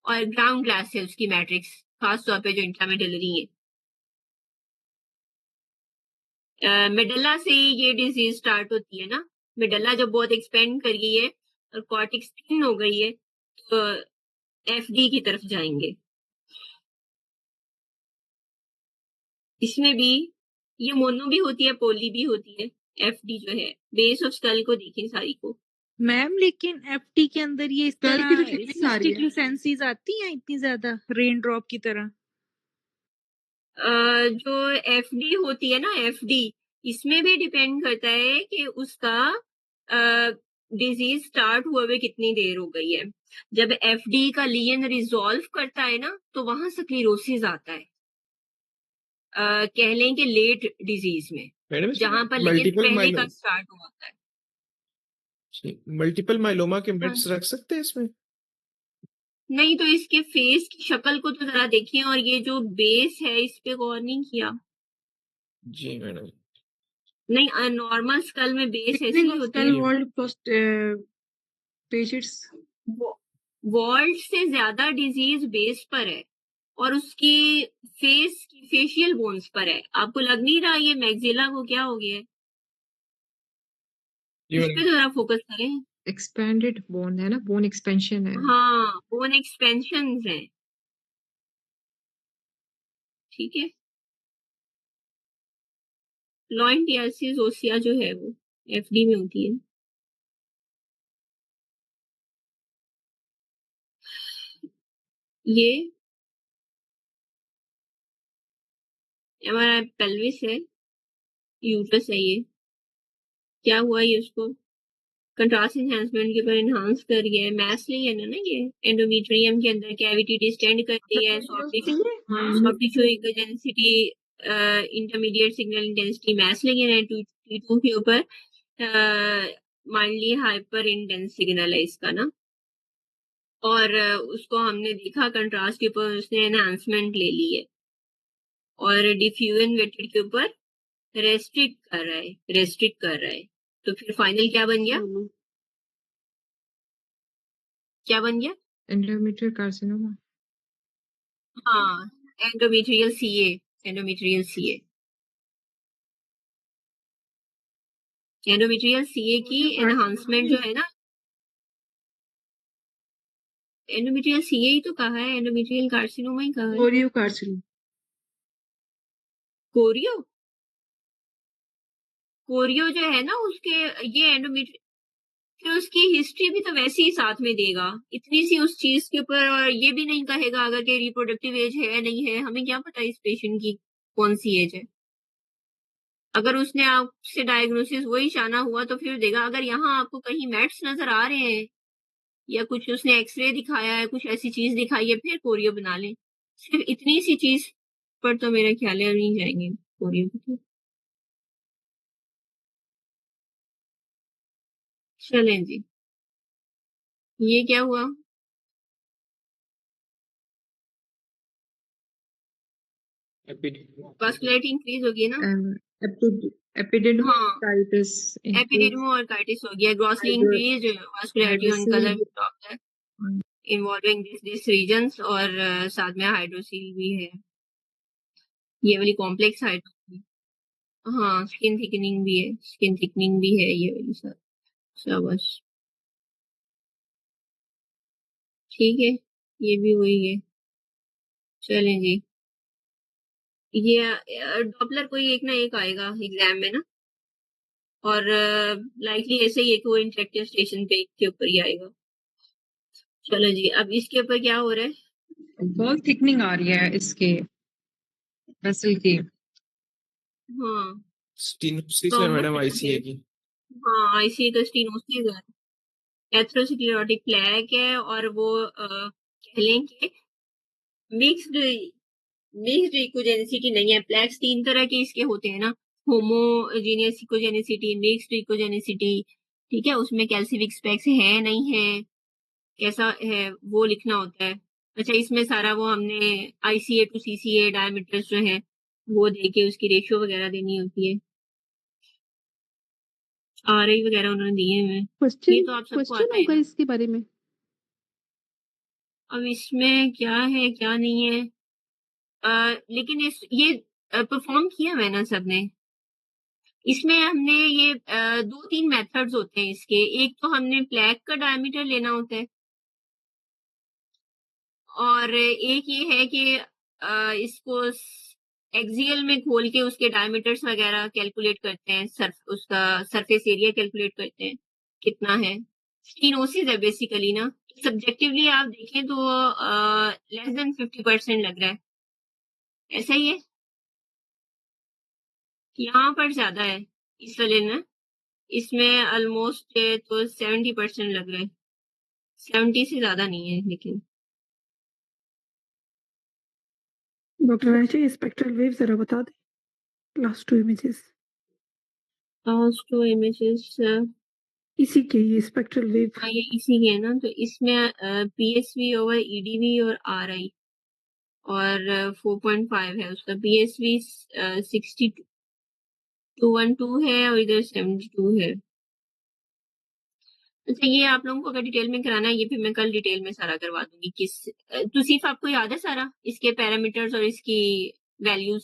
और ग्राउंड ग्लास है उसकी मैट्रिक्स, खासतौर पे जो इंट्रामेडुलरी है। मेडल्ला से ये डिजीज स्टार्ट होती है ना, मेडल्ला जब बहुत एक्सपेंड कर गई है और कॉर्टेक्स थिन हो गई है तो FD की तरफ जाएंगे। इसमें भी ये मोनो भी होती है, पोली भी होती है। FD जो है बेस ऑफ स्कल को देखें सारी को, मैम लेकिन एफटी के अंदर ये इस कल तरह की तो फीलिंग आ रही सिस्टिक है। लुसेंसीज आती हैं इतनी ज्यादा रेन ड्रॉप की तरह। जो FD होती है ना, FD इसमें भी डिपेंड करता है कि उसका डिजीज स्टार्ट हुए हुए कितनी देर हो गई है। जब FD का लियन रिजॉल्व करता है ना तो वहां स्क्लेरोसिस आता है, कह लें कि लेट डिजीज में, मैडम जहां पर लियन मल्टीपल पहले का माइलोमा, स्टार्ट हुआ होता है। मल्टीपल माइलोमा के हाँ। मेड्स रख सकते हैं इसमें? नहीं तो इसके फेस की शक्ल को तो जरा देखिए, और ये जो बेस है इस पे गौर नहीं किया। जी मैडम। नहीं, नॉर्मल स्कल में बेस ऐसी Thickening ही of होती skull है। wall post patients वॉल्ट से ज्यादा डिजीज बेस पर है और उसकी फेस की फेशियल बोन्स पर है। आपको लग नहीं रहा ये मैक्सिला को क्या हो गया है? जी इस मैडम। पे तो जरा फोकस करें। एक्सपेंडेड बोन है ना, बोन एक्सपेंशन है। हाँ, बोन एक्सपेंशन है, ठीक है। लॉइंटियासिस ओसिया जो है वो FD में होती है। ये हमारा पेल्विस है, यूट्रस है, ये क्या हुआ, ये उसको कंट्रास्ट एनहांसमेंट के ऊपर एनहांस कर गया है। मैसली है ना ये एंडोमेट्रियम के अंदर कैविटी डिस्टेंड कर दिया है, soft tissue density intermediate signal intensity mass लिगन है T2 के ऊपर, माइल्डली हाइपर इंटेंस सिग्नल है इसका ना, और उसको हमने देखा कंट्रास्ट के ऊपर उसने एनहांसमेंट ले ली है, और डिफ्यूजन वेटेड के ऊपर रेस्ट्रिक्ट कर रहा है। तो फिर फाइनल क्या बन गया, क्या बन गया? Endometrial carcinoma. हाँ, एंडोमेट्रियल CA, एंडोमेट्रियल सीए की एनहांसमेंट जो है ना, एंडोमेट्रियल सीए ही तो कहा है, एंडोमेट्रियल कार्सिनोमा ही कहा है। Chorio carcinoma. कोरियो कोरियो जो है ना उसके, ये एंडोमेट्रियल, फिर उसकी हिस्ट्री भी तो वैसे ही साथ में देगा, इतनी सी उस चीज के ऊपर, और ये भी नहीं कहेगा अगर कि रिप्रोडक्टिव एज है नहीं है, हमें क्या पता इस पेशेंट की कौन सी एज है। अगर उसने आपसे डायग्नोसिस वही शाना हुआ तो फिर देगा। अगर यहाँ आपको कहीं मैट्स नजर आ रहे हैं या कुछ उसने एक्सरे दिखाया है, कुछ ऐसी चीज दिखाई है, फिर कोरियो बना लें। सिर्फ इतनी सी चीज पर तो मेरा ख्याल है नहीं जाएंगे कोरियो की तो। चलें जी, ये क्या हुआ? वास्कुलैरिटी इंक्रीज होगी ना? एपिडिडमोसाइटिस एपिडिडमोसाइटिस हो गया, grossly increase vascularity on colour of involving this regions, और साथ में हाइड्रोसील भी है, ये वाली कॉम्प्लेक्स हाइड्रोसील। हाँ, स्किन थिकनिंग भी है, स्किन थिकनिंग भी है ये वाली सब। शाबाश, ठीक है, ये भी वही है। चलें जी, ये डॉपलर कोई एक ना एक आएगा एग्जाम में ना, और लाइकली ऐसे ही एक वो इंटरेक्टिव स्टेशन पे के ऊपर ही आएगा। चलो जी, अब इसके ऊपर क्या हो रहा है? बहुत थिकनिंग आ रही है इसके वेसल की। हाँ, स्टीनोसिस है कॉमन मैडम है आईसीए की। हाँ, आईसीए का स्टीनोसिस है, एथेरोस्क्लेरोटिक प्लेक है, और वो कह लें कि मिक्स्ड मिक्स्ड इकोजेनिसिटी नहीं है। प्लेक्स 3 तरह के इसके होते हैं ना, होमोजीनियस इकोजेनिसिटी, मिक्स्ड इकोजेनिसिटी, ठीक है, उसमें कैल्सिफिक स्पेक्स है नहीं है, कैसा है वो लिखना होता है। अच्छा, इसमें सारा वो हमने आईसीए टू सीसीए डायमीटर्स जो है वो देके उसकी रेशियो वगैरह देनी होती है, आरआई वगैरह उन्होंने दिए हुए हैं। ये क्वेश्चन तो आप सबको क्वेश्चन आता है होगा ना। इसके बारे में? अब इसमें क्या है क्या नहीं है, लेकिन ये परफॉर्म किया हुआ है ना सबने। इसमें हमने ये 2-3 मेथड्स होते हैं इसके। एक तो हमने प्लेक का डायमीटर लेना होता है, और एक ये है कि इसको एक्सियल में खोल के उसके डायमीटर्स वगैरह कैलकुलेट करते हैं, उसका सरफेस एरिया कैलकुलेट करते हैं कितना है। स्टीनोसिस है बेसिकली ना, सब्जेक्टिवली आप देखें तो लेस देन 50% लग रहा है, ऐसा ही है। यहाँ पर ज्यादा है इस वाले ना, इसमें ऑलमोस्ट तो 70% लग रहा है, 70 से ज्यादा नहीं है लेकिन। डॉक्टर रायची स्पेक्ट्रल वेव जरा बता दें, लास्ट 2 इमेजेस। लास्ट 2 इमेजेस इसी के ये स्पेक्ट्रल वेव। हाँ, ये इसी के है ना, तो इसमें पीएसवी ओवर ईडीवी और आरआई, और 4.5 है उसका। पीएसवी 6212 है और इधर 72 है। अच्छा, ये आप लोगों को अगर डिटेल में कराना है, ये भी मैं कल डिटेल में सारा करवा दूंगी। तो सिर्फ आपको याद है सारा इसके पैरामीटर्स और इसकी वैल्यूज?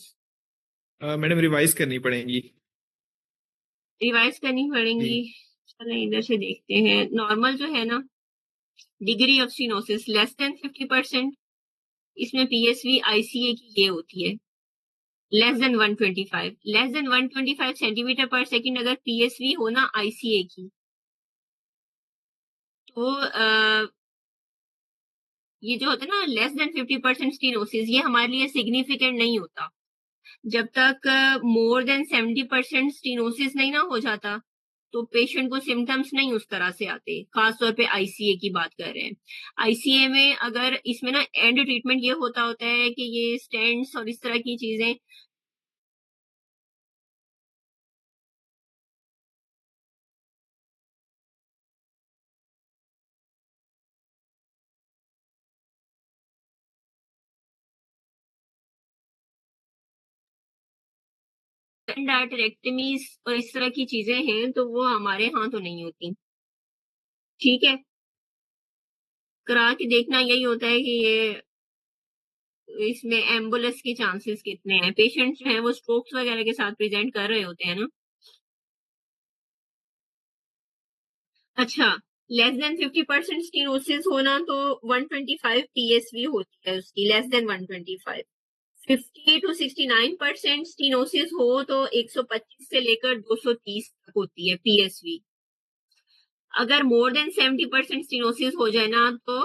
मैडम रिवाइज करनी पड़ेंगी। रिवाइज करनी पड़ेंगी। चलो इधर से देखते हैं। नॉर्मल जो है ना, degree of stenosis less than 50%, इसमें पीएसवी आईसीए की ये होती है लेस देन 125 सेंटीमीटर पर सेकंड। अगर पीएसवी हो ना आईसीए की, तो ये जो होता है ना लेस देन 50% स्टीनोसिस, ये हमारे लिए सिग्निफिकेंट नहीं होता जब तक मोर देन 70% स्टीनोसिस नहीं ना हो जाता, तो पेशेंट को सिम्टम्स नहीं उस तरह से आते। खासतौर पे आईसीए की बात कर रहे हैं। आईसीए में अगर इसमें ना एंड ट्रीटमेंट ये होता है कि ये स्टेंट्स और इस तरह की चीजें डायटेरेक्टमीज और इस तरह की चीजें हैं, तो वो हमारे यहाँ तो नहीं होती। ठीक है, करा के देखना यही होता है कि ये इसमें एम्बुलेंस के चांसेस कितने हैं। पेशेंट्स जो हैं वो स्ट्रोक्स वगैरह के साथ प्रेजेंट कर रहे होते हैं ना, अच्छा, लेस देन 50% स्टीनोसिस होना तो 125 PSV होती है उसकी, लेस देन 125। 50 to 69% स्टीनोसिस हो तो 125 से लेकर 230 तक होती है PSV। अगर मोर देन 70% स्टीनोसिस हो जाए ना तो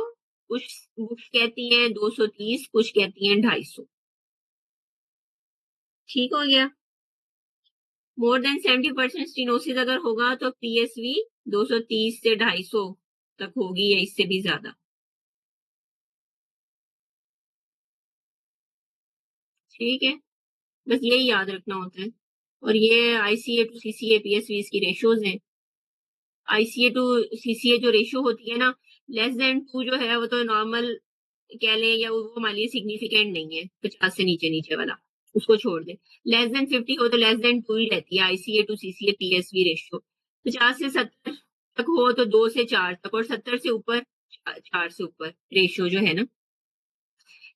कुछ बुक्स कहती हैं 230, कुछ कहती हैं 250। ठीक हो गया। मोर देन 70% स्टीनोसिस अगर होगा तो PSV 230 से 250 तक होगी या इससे भी ज्यादा। ठीक है, बस यही याद रखना होता है। और ये ICA to CCA PSV की रेशियोज हैं। ICA to CCA जो रेशियो होती है ना, लेस देन 2 जो है वो तो नॉर्मल कह लें, या वो हमारे लिए सिग्निफिकेंट नहीं है, 50 से नीचे वाला उसको छोड़ दें। लेस देन 50 हो तो लेस देन 2 ही रहती है ICA to CCA PSV ratio. 50 से 70 तक हो तो 2 से 4 तक, और 70 से ऊपर 4 से ऊपर रेशियो जो है ना।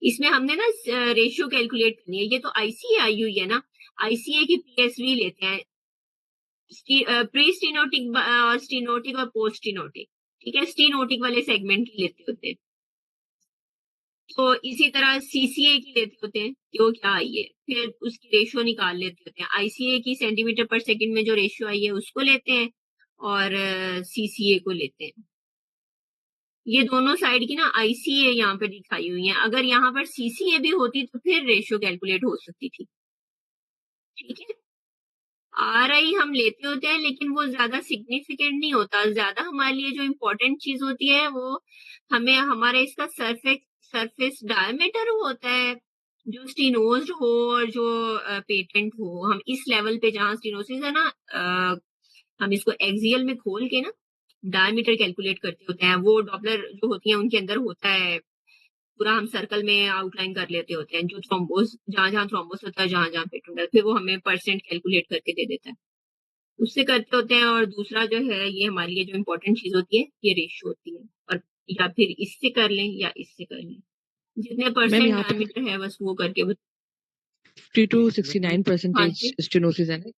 इसमें हमने ना रेशियो कैलकुलेट करनी है। ये तो ICA आई हुई है ना, ICA की PSV लेते हैं, प्री स्टीनोटिक और स्टीनोटिक और पोस्ट स्टीनोटिक। ठीक है, स्टीनोटिक वाले सेगमेंट की लेते होते हैं। तो इसी तरह CCA की लेते होते हैं कि वो क्या आई है, फिर उसकी रेशियो निकाल लेते होते हैं। ICA की सेंटीमीटर पर सेकंड में जो रेशियो आई है उसको लेते हैं, और CCA को लेते हैं। ये दोनों साइड की ना ICA यहाँ पे दिखाई हुई है। अगर यहाँ पर CCA भी होती तो फिर रेशियो कैलकुलेट हो सकती थी। ठीक है, RI हम लेते होते हैं लेकिन वो ज्यादा सिग्निफिकेंट नहीं होता। ज्यादा हमारे लिए जो इम्पोर्टेंट चीज होती है वो हमें हमारे इसका सरफेस डायमीटर होता है, जो स्टीनोज्ड हो और जो पेटेंट हो। हम इस लेवल पे जहाँ स्टीनोसिस है ना, हम इसको एक्सियल में खोल के ना डायमीटर कैलकुलेट करते होते हैं। वो डॉपलर जो होती है उनके अंदर होता है, पूरा हम सर्कल में आउटलाइन कर लेते होते हैं, जो थ्रोम्बोस जहां थ्रोम्बोस होता है, जहां पेट होता है, फिर वो हमें परसेंट कैलकुलेट करके दे देता है, उससे करते होते हैं। और दूसरा जो है, ये हमारे लिए जो इम्पोर्टेंट चीज होती है, ये रेशियो होती है। और या फिर इससे कर लें या इससे कर लें, जितने परसेंट यहाँ पे डायमीटर है बस वो करके 50 to हाँ 69% जी, स्टेनोसिस है ना?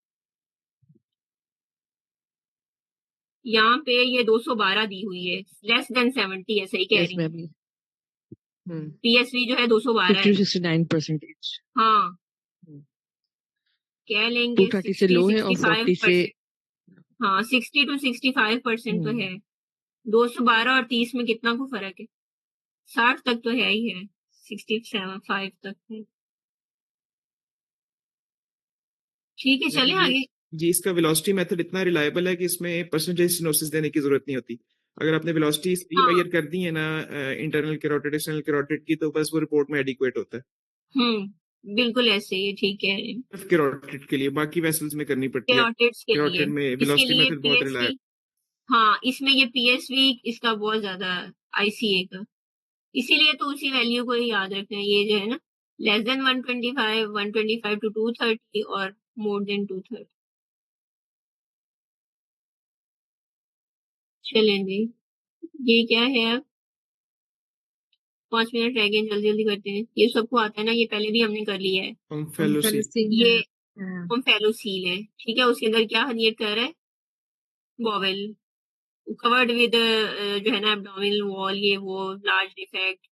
यहाँ पे ये 212 दी हुई है, लेस देन 70 है, सही कह यस रही है। मैम। PSV जो है 212 50 है। to 69%। हाँ, कह लेंगे 230 से लो है और 40 से 60-65%। हाँ, 60 to 65% तो है। 212 और 30 में कितना को फर्क है? 60 तक तो है ही है, 65 तक है। ठीक है, चले मैडम, आगे। ये इसका वेलोसिटी मेथड इतना रिलायबल है कि इसमें परसेंटेज स्टीनोसिस देने की जरूरत नहीं होती। अगर आपने वेलोसिटी हाँ, मेजर कर दी है ना इंटरनल कैरोटिड एक्सटर्नल कैरोटिड की, तो बस वो रिपोर्ट में एडिक्वेट होता है। बिल्कुल ऐसे ही, ठीक है। सिर्फ कैरोटिड के लिए, बाकी वेसल्स में करनी पड़ती है। कैरोटिड्स के लिए, कैरोटिड में इसके वेलोसिटी लिए मेथड बहुत PSV, रिलायबल। हाँ, इसमें ये PSV इसका बहुत ज्यादा ICA का, इसीलिए तो उसी वैल्यू को ही याद रखना है। ये जो है ना, लेस देन 125 to 230 और मोर देन 230। चलें जी, ये क्या है अब? 5 मिनट रह गए, जल्दी जल्दी करते हैं। ये सबको आता है ना, ये पहले भी हमने कर लिया है। ये ओम्फेलोसील है, ठीक है। उसके अंदर क्या हनियत कर रहा है? बॉवेल कवर्ड विद जो है ना एब्डोमिनल वॉल, ये वो लार्ज डिफेक्ट।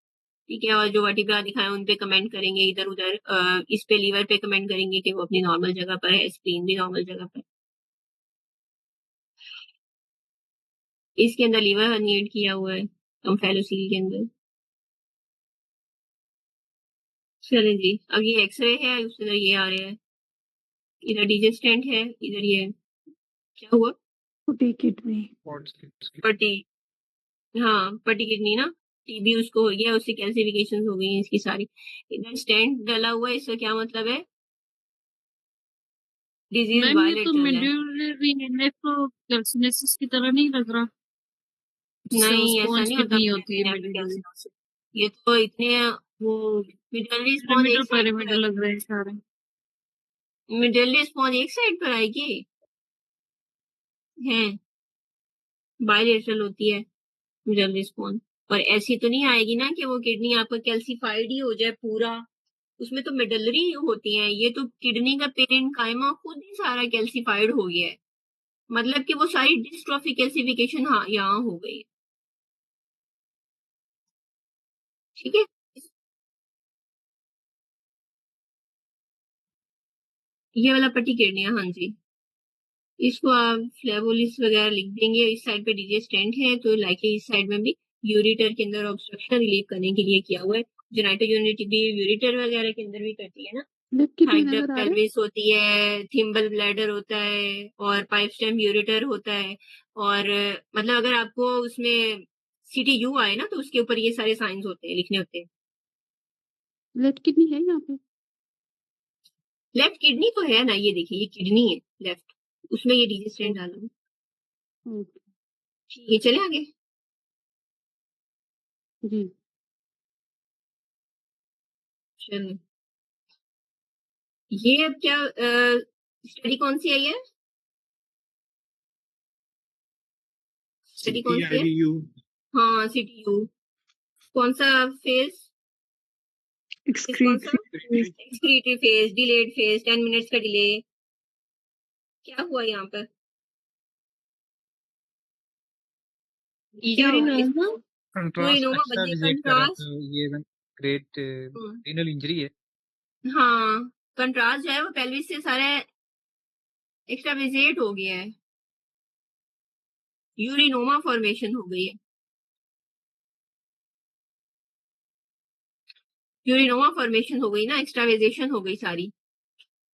ठीक है, और जो वर्टिब्रा दिखाए उन पे कमेंट करेंगे, इधर उधर इस पे लीवर पे कमेंट करेंगे कि वो अपनी नॉर्मल जगह पर है, स्प्लीन भी नॉर्मल जगह पर। इसके अंदर लीवर हर्निएट किया हुआ है ओम्फेलोसील के अंदर। चलें जी, अब ये एक्सरे है, उसके अंदर ये आ रहा है, इधर डिजेस्टेंट है, इधर ये क्या हुआ? किडनी पटी, हाँ पटी किडनी ना, TB उसको हो गया, उससे कैल्सिफिकेशन हो गई हैं इसकी सारी। इधर स्टेंट डला हुआ है, इसका क्या मतलब है? डिजीज मैम ये तो बायलेटरल है। मेड्यूलरी कैल्सिनेसिस की तरह नहीं लग रहा, जिससे वो नहीं, ऐसा स्पॉन्ज नहीं होता किडनी होती है नेफ्रिक मेड्यूलरी। कैल्सिनोसिस। ये तो इतने वो मिडलरी स्पॉन्ज एक साइड पर पैरामीटर लग रहे हैं सारे। मिडलरी स्पॉन्ज एक साइड पर आएगी है, बायलेटरल होती है मिडलरी स्पॉन्ज। और ऐसी तो नहीं आएगी ना कि वो किडनी आपका कैल्सिफाइड ही हो जाए पूरा, उसमें तो मिडलरी होती है। ये तो किडनी का पेरेंट कायमा खुद ही सारा कैल्सिफाइड हो गया है, मतलब कि वो सारी डिस्ट्रॉफी कैल्सिफिकेशन हाँ यहाँ हो गई है। ठीक है, ये वाला पट्टी किडनी है, हाँ जी। इसको आप फ्लेवोलिस वगैरह लिख देंगे। इस साइड पे डीजे स्टेंट है तो लाइकली इस साइड में भी यूरिटर के अंदर ऑब्स्ट्रक्शन रिलीव करने के लिए किया हुआ है। जेनाइटो यूनिटी भी यूरिटर वगैरह के अंदर भी करती है ना। लेफ्ट किडनी हाइड्रा नजर आ रहा है? पेल्विस होती है, थिम्बल ब्लैडर होता है और पाइप स्टेम यूरिटर होता है। और मतलब अगर आपको उसमें CTU आए ना तो उसके ऊपर ये सारे साइंस होते हैं, लिखने होते हैं। लेफ्ट किडनी है यहाँ पे? लेफ्ट किडनी तो है ना, ये देखिए ये किडनी है लेफ्ट, उसमें ये डीजे स्टेंट डाला हुआ है। ओके ठीक है, चले आगे। जी। चलो, ये अब क्या स्टडी कौन सी है ये? स्टडी कौन सी है? CTIDU हाँ CTU। कौन सा फेज? कौन सा? Excretory phase, delayed phase, 10 minutes का डिले। क्या हुआ यहाँ पर? क्या हुआ? यूरिनोमा यूरिनोमा एक्स्ट्रा बदले विजिट कर रहा कंट्रास्ट। था, ये ग्रेट रीनल इंजरी है। हाँ, कंट्रास्ट जो है वो पेल्विस से सारे एक्स्ट्रा विजेट हो गया है, यूरिनोमा फॉर्मेशन हो गई है। यूरिनोमा फॉर्मेशन हो गई ना, एक्स्ट्रावेजेशन हो गई सारी।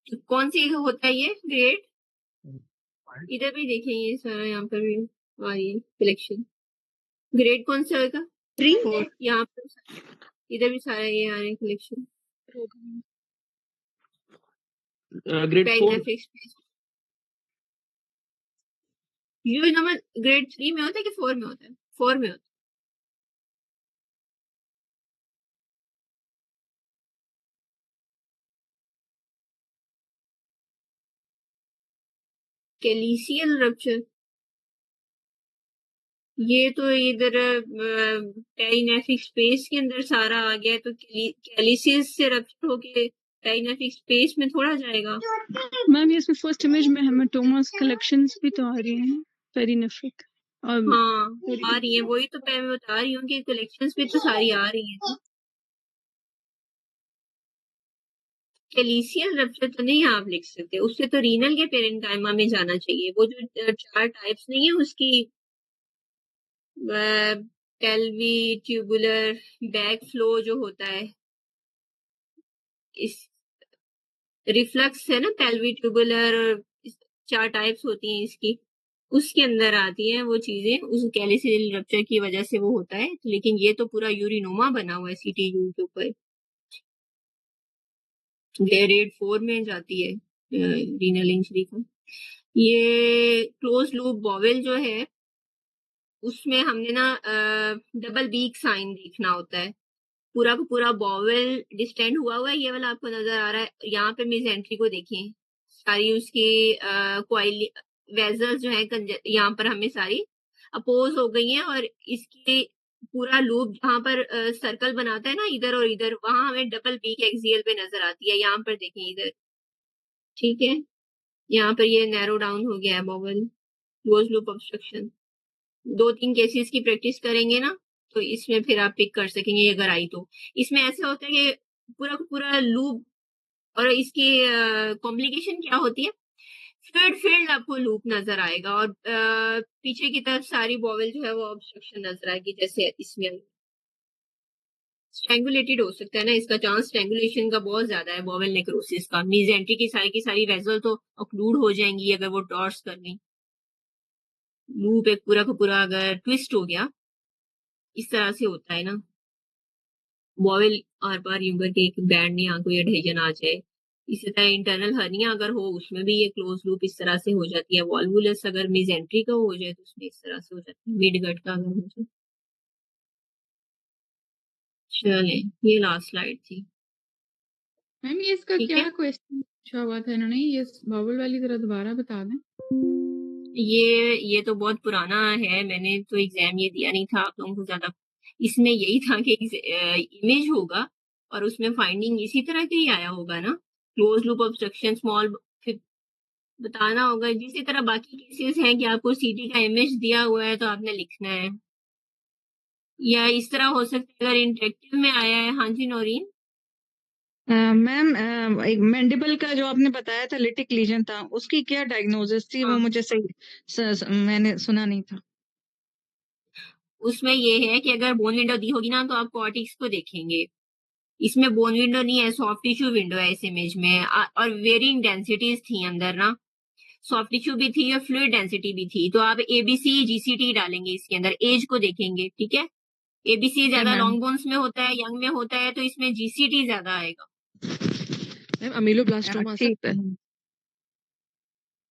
तो कौन सी होता है ये ग्रेड? इधर भी देखें, ये सारा यहाँ पर भी आ रही है कलेक्शन। ग्रेड कौन सा होगा? 4। यहाँ पर इधर भी सारा ये आ रहे हैं कलेक्शन। ग्रेड 4 यूरिनोमा ग्रेड 3 में होता है कि 4 में होता है? 4 में होता है। कैलिसियल रप्चर, ये तो इधर पेरिनेफ्रिक स्पेस के अंदर सारा आ गया है, तो कैलिसियस से रप्चर होके पेरिनेफ्रिक स्पेस में थोड़ा जाएगा। मैम ये इसमें फर्स्ट इमेज में हेमाटोमास कलेक्शंस भी तो आ रही हैं पेरिनेफ्रिक और हाँ आ रही है, वही तो मैं बता रही हूँ कि कलेक्शंस भी तो सारी आ रही हैं। कैलिसियल रप्चर तो नहीं आप लिख सकते, उससे तो रीनल के पेरेंकाइमा में जाना चाहिए। वो जो 4 टाइप्स नहीं है उसकी, पेल्वी ट्यूबुलर बैक फ्लो जो होता है, इस रिफ्लक्स है ना, पेल्वी ट्यूबुलर, 4 टाइप्स होती हैं इसकी, उसके अंदर आती हैं वो चीजें, उस कैलिसियल रप्चर की वजह से वो होता है। लेकिन ये तो पूरा यूरिनोमा बना हुआ है CTU के ऊपर, ग्रेड 4 में जाती है रीनल इंजरी का। ये क्लोज लूप बॉवेल जो है उसमें हमने ना डबल बीक साइन देखना होता है। पूरा का पूरा बॉवेल डिस्टेंड हुआ है, ये वाला आपको नजर आ रहा है। यहाँ पे मेजेंट्री को देखें, सारी उसकी कॉइल वेजल्स जो है यहाँ पर हमें सारी अपोज हो गई हैं, और इसकी पूरा लूप जहाँ पर सर्कल बनाता है ना इधर और इधर, वहां हमें डबल बीक एक्सियल पे नजर आती है। यहाँ पर देखें इधर, ठीक है, यहाँ पर ये नैरो डाउन हो गया है bowel, close loop obstruction. 2-3 cases की प्रैक्टिस करेंगे ना तो इसमें फिर आप पिक कर सकेंगे अगर आई तो। इसमें ऐसा होता है कि पूरा का पूरा लूप, और इसकी कॉम्प्लिकेशन क्या होती है, फील्ड आपको लूप नजर आएगा, और पीछे की तरफ सारी बॉवेल जो है वो ऑब्स्ट्रक्शन नजर आएगी, जैसे इसमें स्ट्रैंगुलेटेड हो सकता है ना, इसका चांस स्ट्रैंगुलेशन का बहुत ज्यादा है बॉवेल नेक्रोसिस का। मीजेंट्री की सारी वेसल तो ऑक्लूड हो जाएंगी अगर वो टॉर्स कर गई। लूप एक पूरा का पूरा अगर ट्विस्ट हो गया, इस तरह से होता है ना, बॉवेल आर पार यूं करके एक बैंड में यहाँ कोई एडहेजन आ जाए। इसी तरह इंटरनल हर्निया अगर हो उसमें भी ये क्लोज लूप इस तरह से हो जाती है। वॉल्वुलस अगर मेजेंट्री का हो जाए तो उसमें इस तरह से हो जाती है, मिड गट का अगर हो जाए। चले, ये लास्ट स्लाइड थी। मैम ये इसका ठीक क्या है, क्वेश्चन पूछा हुआ था इन्होंने, ये बाबुल वाली जरा दोबारा बता दें। ये तो बहुत पुराना है, मैंने तो एग्जाम ये दिया नहीं था आप लोगों को ज्यादा। इसमें यही था कि इमेज होगा और उसमें फाइंडिंग इसी तरह के ही आया होगा ना, क्लोज लूप ऑब्स्ट्रक्शन स्मॉल बताना होगा। जिसी तरह बाकी केसेस हैं कि आपको सीटी का इमेज दिया हुआ है तो आपने लिखना है, या इस तरह हो सकता है अगर इंटरेक्टिव में आया है। हाँ जी नौरीन। मैम एक मैंडिबल का जो आपने बताया था लिटिक लीजन था, उसकी क्या डायग्नोसिस थी? वो हाँ, मुझे मैंने सुना नहीं था। उसमें ये है कि अगर बोन विंडो दी होगी ना तो आप कॉर्टिक्स को देखेंगे। इसमें बोन विंडो नहीं है, सॉफ्ट टिश्यू विंडो है इस इमेज में। और वेरिंग डेंसिटीज थी अंदर ना, सॉफ्ट टिश्यू भी थी और फ्लूइड डेंसिटी भी थी। तो आप एबीसी जीसीटी डालेंगे इसके अंदर, एज को देखेंगे, ठीक है। एबीसी ज्यादा मैम लॉन्ग बोन्स में होता है, यंग में होता है, तो इसमें जीसीटी ज्यादा आएगा। मैम अमीलोब्लास्टोमा आ ठीक सकता है?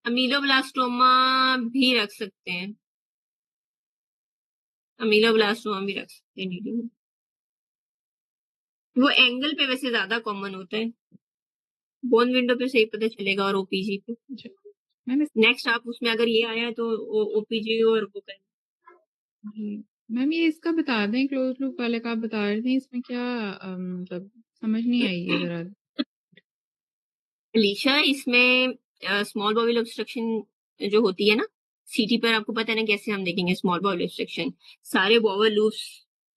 अमीलोब्लास्टोमा भी रख सकते हैं, अमीलोब्लास्टोमा भी रख सकते हैं नीडी में। वो एंगल पे वैसे ज्यादा कॉमन होता है, बोन विंडो पे सही पता चलेगा और ओपीजी पे। मैम नेक्स्ट आप उसमें अगर ये आया तो ओपीजी और वो करें। जी मैम, ये इसका बता दें, क्लोज लूप वाले का आप बता रहे थे, इसमें क्या मतलब समझ नहीं आई है जरा। अलीशा, इसमें स्मॉल बाउल ऑब्स्ट्रक्शन जो होती है ना, सीटी पर आपको पता है ना कैसे हम देखेंगे स्मॉल बाउल ऑब्स्ट्रक्शन। सारे बाउल लूप्स,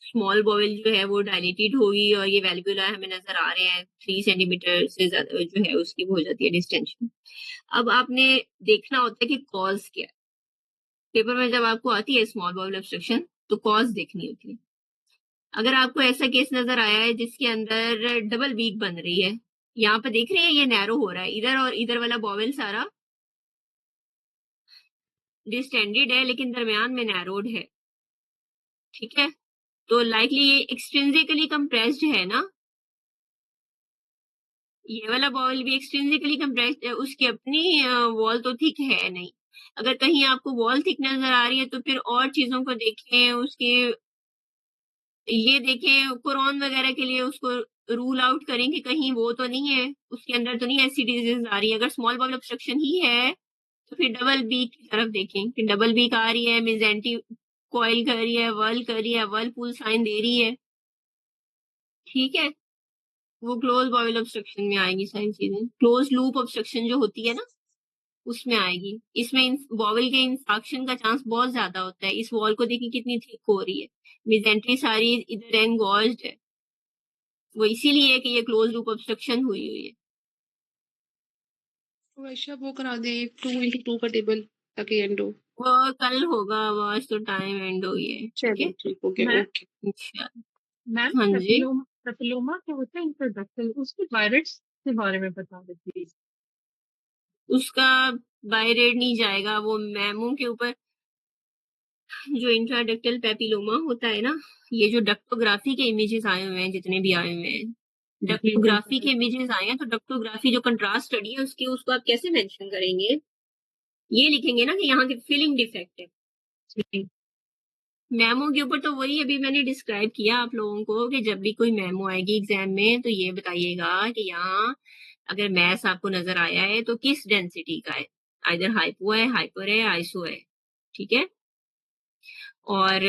स्मॉल बाउल जो है वो डायलेटेड होगी और ये वैल्वुला हमें नजर आ रहे हैं 3 सेंटीमीटर से ज्यादा जो है उसकी वो हो जाती है डिस्टेंशन। अब आपने देखना होता है कि कॉज क्या है। पेपर में जब आपको आती है स्मॉल बाउल ऑब्स्ट्रक्शन तो कॉज देखनी होती है। अगर आपको ऐसा केस नजर आया है जिसके अंदर डबल वीक बन रही है, यहाँ पे देख रहे हैं ये नैरो हो रहा है, इधर और इधर वाला बॉवेल सारा डिस्टेंडेड है लेकिन दरमियान में नैरोड है, ठीक है। तो लाइकली ये एक्सट्रिंसिकली कंप्रेस्ड है ना, ये वाला बॉवेल भी एक्सट्रिंसिकली कंप्रेस्ड है, उसकी अपनी वॉल तो थिक है नहीं। अगर कहीं आपको वॉल थिक नजर आ रही है तो फिर और चीजों को देखें, उसके ये देखें कोरोन वगैरह के लिए उसको रूल आउट करें कि कहीं वो तो नहीं है, उसके अंदर तो नहीं ऐसी डिजीज आ रही है। अगर स्मॉल बाउल ऑब्स्ट्रक्शन ही है तो फिर डबल बी की तरफ देखें कि डबल बी आ रही है, मिजेंटी कॉइल कर रही है, वर्लपूल साइन दे रही है, ठीक है। वो क्लोज बाउल ऑब्स्ट्रक्शन में आएगी सारी चीजें। क्लोज लूप ऑब्स्ट्रक्शन जो होती है ना उसमें आएगी। इसमें वॉवल के इंफाक्शन का चांस बहुत ज्यादा होता है। इस वॉल को देखिए कितनी थिक हो रही है, मिजेंट्री सारी इधर एंगॉज्ड है, वो इसीलिए है कि ये क्लोज लूप ऑब्स्ट्रक्शन हुई हुई है। तो वैसे वो करा दें 2x2 का टेबल ताकि एंड हो। वो कल होगा, वो आज तो टाइम एंड हो गया है, ठीक है। चलो ठीक हो गया। Ma'am okay. इंशाल्लाह। मैम हाँ जी, पेपिलोमा क्या होता है इंट्रोडक्शन, उसके वायरस के बारे में बता दे प्लीज। उसका बाय रेड नहीं जाएगा, वो मैमो के ऊपर जो इंट्राडक्टल पेपिलोमा होता है ना, ये जो डक्टोग्राफी के इमेजेस आए हुए हैं जितने भी आए हुए हैं, जी डक्टोग्राफी के इमेजेस आए हैं, तो डक्टोग्राफी जो कंट्रास्ट स्टडी है उसकी उसको आप कैसे मेंशन करेंगे? ये लिखेंगे ना कि यहाँ के फिलिंग डिफेक्ट है। जी मेमो के ऊपर तो वही अभी मैंने डिस्क्राइब किया आप लोगों को कि जब भी कोई मेमो आएगी एग्जाम में तो ये बताइएगा कि यहाँ अगर मैथ्स आपको नजर आया है तो किस डेंसिटी का है, आइदर हाइपो है, हाइपर है, आइसो है, ठीक है। और